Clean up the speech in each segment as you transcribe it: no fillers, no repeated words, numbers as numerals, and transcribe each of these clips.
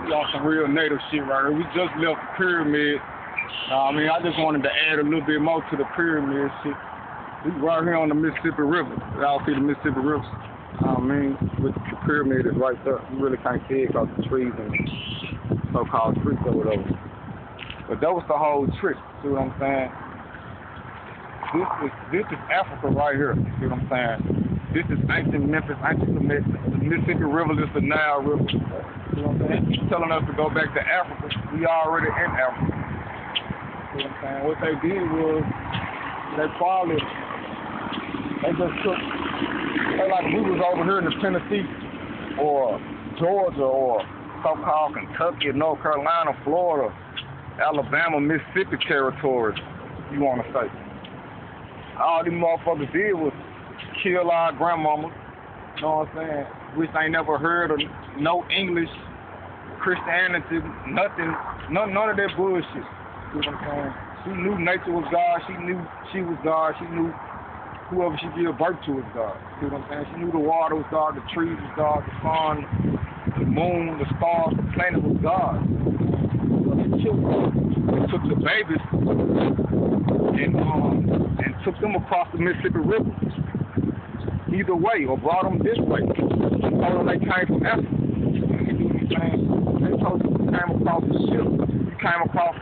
we on some real native shit right here. We just left the pyramid. I mean, I just wanted to add a little bit more to the pyramid shit. We right here on the Mississippi River. Y'all see the Mississippi River? I mean, with the pyramid is right there. You really can't see it because the trees and so-called tricks or whatever. But that was the whole trick. See what I'm saying? This is Africa right here. See what I'm saying? This is ancient Memphis, ancient Kemat. The Mississippi River is the Nile River. See what I'm saying? He's telling us to go back to Africa. We already in Africa. See what I'm saying? What they did was they just took, like we was over here in the Tennessee or Georgia or so-called Kentucky, North Carolina, Florida, Alabama, Mississippi territories, you want to say. All these motherfuckers did was kill our grandmamas, you know what I'm saying, which they never heard of no English, Christianity, nothing, none of that bullshit. You know what I'm saying? She knew nature was God, she knew she was God, she knew whoever she gave birth to was God. You know what I'm saying? She knew the water was God, the trees was God, the sun, the moon, the stars, the planet was God. So they killed them. They took the babies and took them across the Mississippi River. Either way, or brought them this way. They told them they came from Africa. They told them you came across the ship. You came across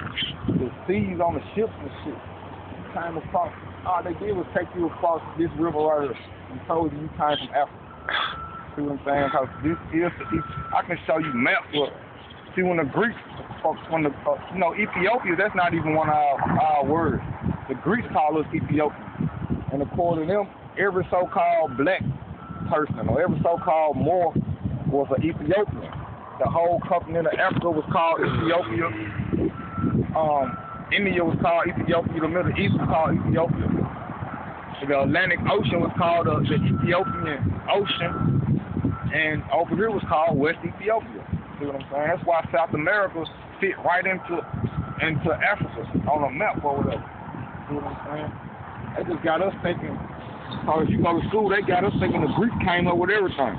the seas on the ships and shit. You came across. All they did was take you across this river right here and told you came from Africa. See what I'm saying? Because this is, I can show you maps. See, when the Greeks, Ethiopia, that's not even one of our words. The Greeks call us Ethiopians. And according to them, every so-called black person or every so-called Moor was an Ethiopian. The whole continent of Africa was called Ethiopia. India was called Ethiopia. The Middle East was called Ethiopia. The Atlantic Ocean was called the Ethiopian Ocean. And over here was called West Ethiopia. See what I'm saying? That's why South America fit right into Africa on a map or whatever. See what I'm saying? They just got us thinking, so if you go to school, they got us thinking the Greeks came up with everything.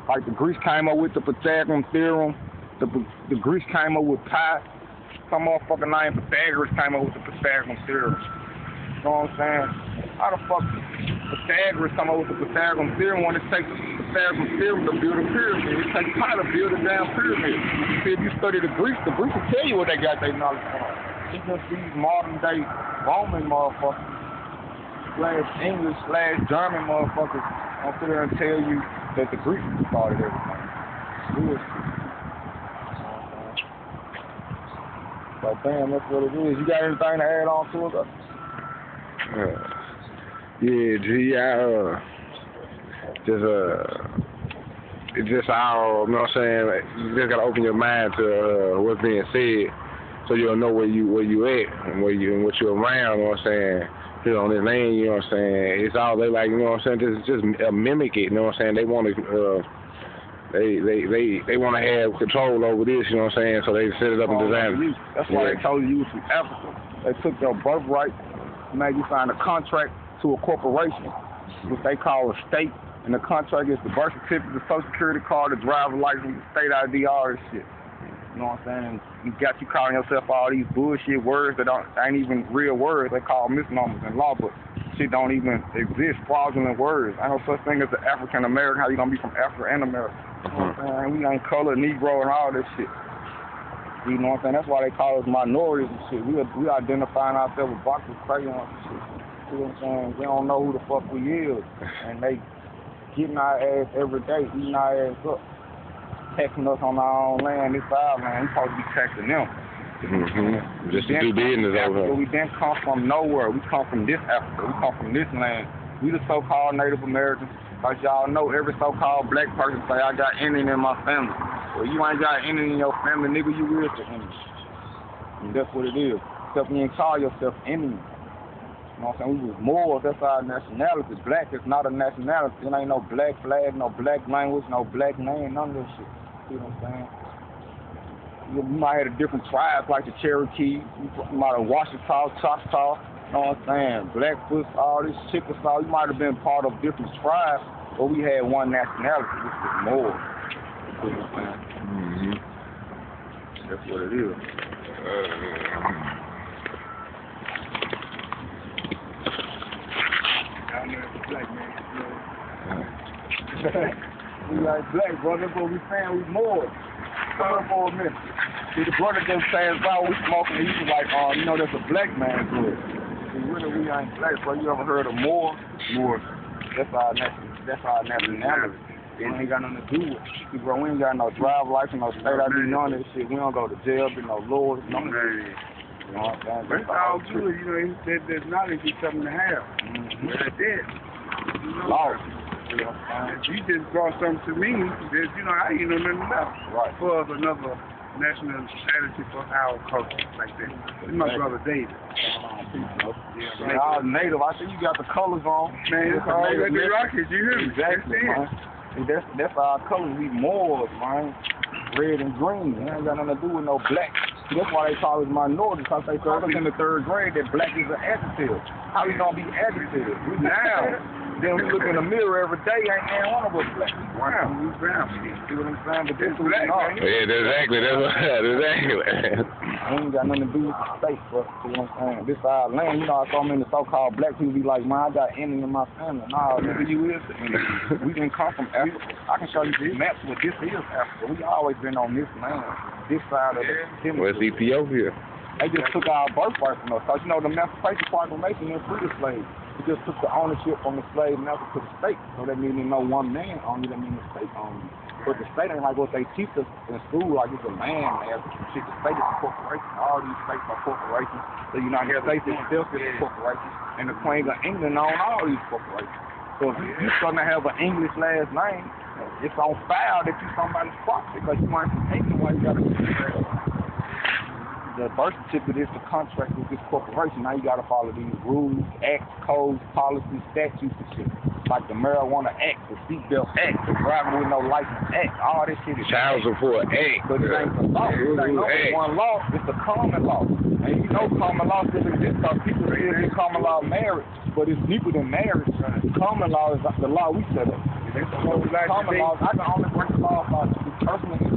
Like the Greeks came up with the Pythagorean theorem, the Greeks came up with pi. Some motherfucker named Pythagoras came up with the Pythagorean theorem. You know what I'm saying? How the fuck Pythagoras come up with the Pythagorean theorem when it takes the Pythagorean theorem to build a pyramid? It takes pi to build a damn pyramid. See, if you study the Greeks will tell you what they got their knowledge from. It's just these modern day Roman motherfuckers, / English / German motherfuckers gonna sit there and tell you that the Greeks started everything. So damn, that's what it is. You got anything to add on to it? Yeah, G, it's just all, you know what I'm saying, you just gotta open your mind to what's being said so you'll know where you at and what you're around, you know what I'm saying, here on this land, you know what I'm saying. It's all they like, you know what I'm saying, just mimic it, you know what I'm saying. They want to they want to have control over this, you know what I'm saying, so they set it up and design it. That's why they told you from Africa. They took your birthright, made you sign a contract to a corporation, which they call a state, and the contract is the birth certificate, the social security card, the driver's license, the state ID, all this shit. You know what I'm saying? You got you calling yourself all these bullshit words that ain't even real words. They call misnomers in law, but shit don't even exist. Fraudulent words. Ain't no such thing as an African American. How you gonna be from Africa and America? You know what I'm saying? We ain't colored, Negro, and all this shit. You know what I'm saying? That's why they call us minorities and shit. We identifying ourselves with boxes, crayons and shit. You know what I'm saying? We don't know who the fuck we is, and they getting our ass every day, eating our ass up. Taxing us on our own land, this our land, we supposed to be taxing them. Just to do business over here. We didn't come from nowhere. We come from this Africa. We come from this land. We the so-called Native Americans. Like y'all know, every so-called black person say, I got Indian in my family. Well, you ain't got Indian in your family, nigga, you is the Indian. And that's what it is. Except you ain't call yourself Indian. You know what I'm saying? We was Moors, that's our nationality. Black is not a nationality. There ain't no black flag, no black language, no black name, none of this shit. You know what I'm saying? You might have a different tribes like the Cherokee, you might have Washita, Choctaw, know what I'm saying? Blackfoot, all this Chickasaw. You might have been part of different tribes, but we had one nationality, which was Moors. You know what I'm saying? That's what it is. Black man. We like black, bro. That's what we saying. We Moors. Come up for a minute. See, the brother just passed by. We smoking. And he was like, you know, that's a black man good. See, really, we ain't black, bro. You ever heard of Moors? Moors. That's our nationality. It ain't got nothing to do with it. See, bro, we ain't got no drive license, no state ID, none of this shit. We don't go to jail, be no lawyers, none of that. You know what I'm saying? But it's all good, you know, he said there's knowledge is something to have. That's it. Law. If you just brought something to me, there's, you know, I ain't know nothing about it. Right. For another nationality for our culture like that. It's my brother David. Yeah, all native. I see you got the colors on. Man, it's all like the Rockets, you hear me? Exactly, man. See, that's our colors. We Moors, man. Red and green. It ain't got nothing to do with no black. See, that's why they call us minorities, because they told us in the 3rd grade that black is an adjective. How we gonna be adjective? We now. Then we look in the mirror every day, ain't one of us black. We brown. See what I'm saying? But this is black. Yeah, exactly. Exactly. I ain't got nothing to do with the state, bro. See what I'm saying? This our land. You know, I saw many so-called black people be like, man, I got Indian in my family. Nah, nigga, you is the Indian. We didn't come from Africa. I can show you these maps where this is Africa. We always been on this land, this side of the Where's Ethiopia? They just took our birthright from us. Cause you know the Memphis Proclamation didn't free the slaves. It just took the ownership from the slave master to the state. So that means no one man owned it, that means the state owned it. But the state ain't like what they teach us in school, like it's a land, man. Shit, the state is a corporation. All these states are corporations. The United States itself is a corporation. And the Queen of England own all these corporations. So if you're gonna have an English last name, it's on file that you're somebody's property, because you ain't from England, why you gotta be the birth certificate is the contract with this corporation. Now you got to follow these rules, acts, codes, policies, statutes, and shit. Like the Marijuana Act, the Seatbelt Act, the Driving with No License Act. All this shit is Child Support Act. But it ain't the law. It ain't no one law. It's the common law. And you know common law still exists because people still get common law marriage. But it's deeper than marriage. Common law is the law we set up. Common laws, I can only break the law if I personally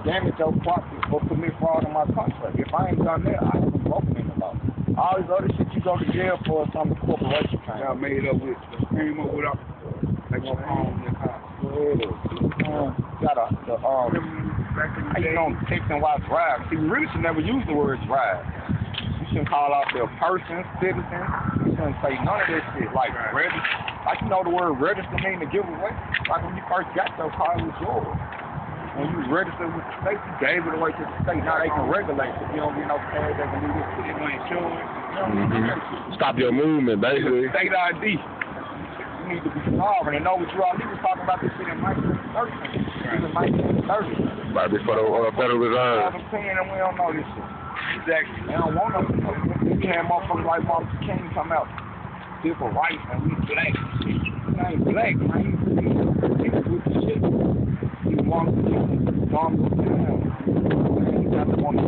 damage your property or commit fraud on my contract. If I ain't done that, I haven't broken any law. All this other shit you go to jail for is some corporation kind. Y'all made up with, came up with like your home, your car. Got how you don't text and while drive. See, we really should never use the word drive. You shouldn't call out their persons, citizens. You shouldn't say none of this shit. Like register. Like you know the word register mean to give away. Like when you first got your car, it was yours. When you registered with the state, you gave it away to the state. Now they can regulate it. If you don't get no cash, they can do this. They can insurance. Stop your movement, basically. State ID. You need to be sovereign and know what you are. We was talking about this shit in 1913. In 1930. Right before the Federal Reserve. 2010 and we don't know this shit. Exactly. They don't want us to know. You had motherfuckers like Martin Luther King come out. Civil rights and we black. We ain't black, man. You with the shit. You want to down. You got to want to